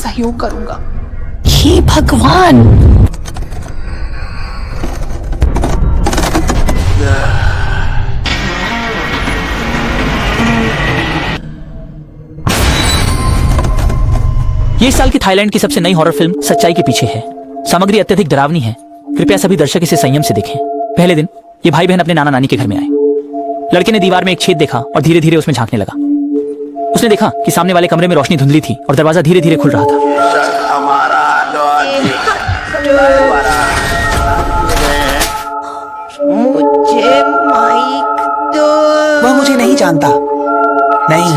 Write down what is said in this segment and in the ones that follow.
सहयोग करूंगा। हे भगवान। ये इस साल की थाईलैंड की सबसे नई हॉरर फिल्म सच्चाई के पीछे है। सामग्री अत्यधिक डरावनी है, कृपया सभी दर्शक इसे संयम से देखें। पहले दिन ये भाई बहन अपने नाना नानी के घर में आए। लड़के ने दीवार में एक छेद देखा और धीरे धीरे उसमें झांकने लगा। उसने देखा कि सामने वाले कमरे में रोशनी धुंधली थी और दरवाजा धीरे धीरे खुल रहा था। मुझे माइक दो। वह मुझे नहीं जानता। नहीं,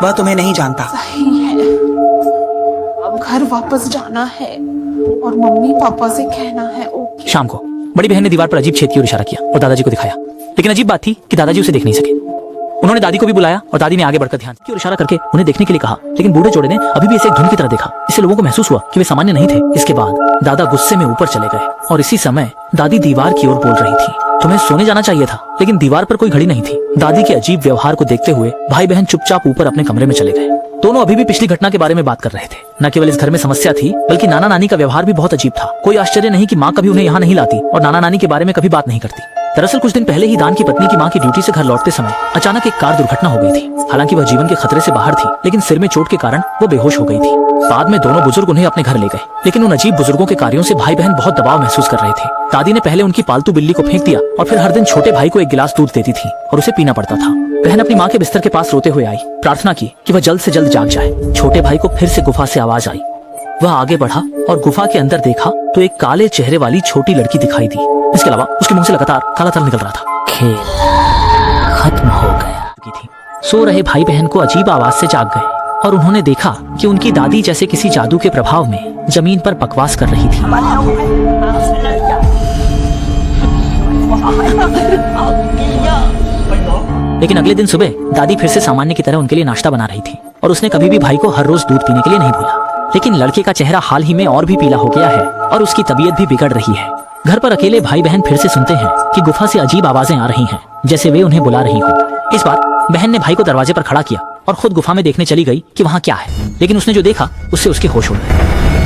वह तुम्हें नहीं जानता। सही है, अब घर वापस जाना है और मम्मी पापा से कहना है ओके। शाम को बड़ी बहन ने दीवार पर अजीब छेद की ओर इशारा किया और दादाजी को दिखाया। लेकिन अजीब बात थी कि दादाजी उसे देख नहीं सके। उन्होंने दादी को भी बुलाया और दादी ने आगे बढ़कर ध्यान की ओर इशारा करके उन्हें देखने के लिए कहा। लेकिन बूढ़े जोड़े ने अभी भी इसे एक धुन की तरह देखा। इससे लोगों को महसूस हुआ कि वे सामान्य नहीं थे। इसके बाद दादा गुस्से में ऊपर चले गए और इसी समय दादी दीवार की ओर बोल रही थी, तुम्हें सोने जाना चाहिए था। लेकिन दीवार पर कोई घड़ी नहीं थी। दादी के अजीब व्यवहार को देखते हुए भाई बहन चुपचाप ऊपर अपने कमरे में चले गए। दोनों अभी भी पिछली घटना के बारे में बात कर रहे थे। न केवल इस घर में समस्या थी, बल्कि नाना नानी का व्यवहार भी बहुत अजीब था। कोई आश्चर्य नहीं कि माँ कभी उन्हें यहाँ नहीं लाती और नाना नानी के बारे में कभी बात नहीं करती। दरअसल कुछ दिन पहले ही दान की पत्नी की माँ की ड्यूटी से घर लौटते समय अचानक एक कार दुर्घटना हो गई थी। हालांकि वह जीवन के खतरे से बाहर थी, लेकिन सिर में चोट के कारण वो बेहोश हो गई थी। बाद में दोनों बुजुर्ग उन्हें अपने घर ले गए, लेकिन उन अजीब बुजुर्गों के कार्यों से भाई बहन बहुत दबाव महसूस कर रहे थे। दादी ने पहले उनकी पालतू बिल्ली को फेंक दिया और फिर हर दिन छोटे भाई को एक गिलास दूध देती थी और उसे पीना पड़ता था। बहन अपनी माँ के बिस्तर के पास रोते हुए आई, प्रार्थना की कि वह जल्द से जल्द जाग जाए। छोटे भाई को फिर से गुफा से आवाज आई। वह आगे बढ़ा और गुफा के अंदर देखा तो एक काले चेहरे वाली छोटी लड़की दिखाई दी। इसके अलावा उसके मुंह से लगातार काला तरल निकल रहा था। खेल खत्म हो गया थी। सो रहे भाई बहन को अजीब आवाज से जाग गए और उन्होंने देखा कि उनकी दादी जैसे किसी जादू के प्रभाव में जमीन पर बकवास कर रही थी। लेकिन अगले दिन सुबह दादी फिर से सामान्य की तरह उनके लिए नाश्ता बना रही थी और उसने कभी भी भाई को हर रोज दूध पीने के लिए नहीं भूला। लेकिन लड़के का चेहरा हाल ही में और भी पीला हो गया है और उसकी तबीयत भी बिगड़ रही है। घर पर अकेले भाई बहन फिर से सुनते हैं कि गुफा से अजीब आवाजें आ रही हैं, जैसे वे उन्हें बुला रही हो। इस बार बहन ने भाई को दरवाजे पर खड़ा किया और खुद गुफा में देखने चली गई कि वहाँ क्या है। लेकिन उसने जो देखा उससे उसके होश उड़ गए।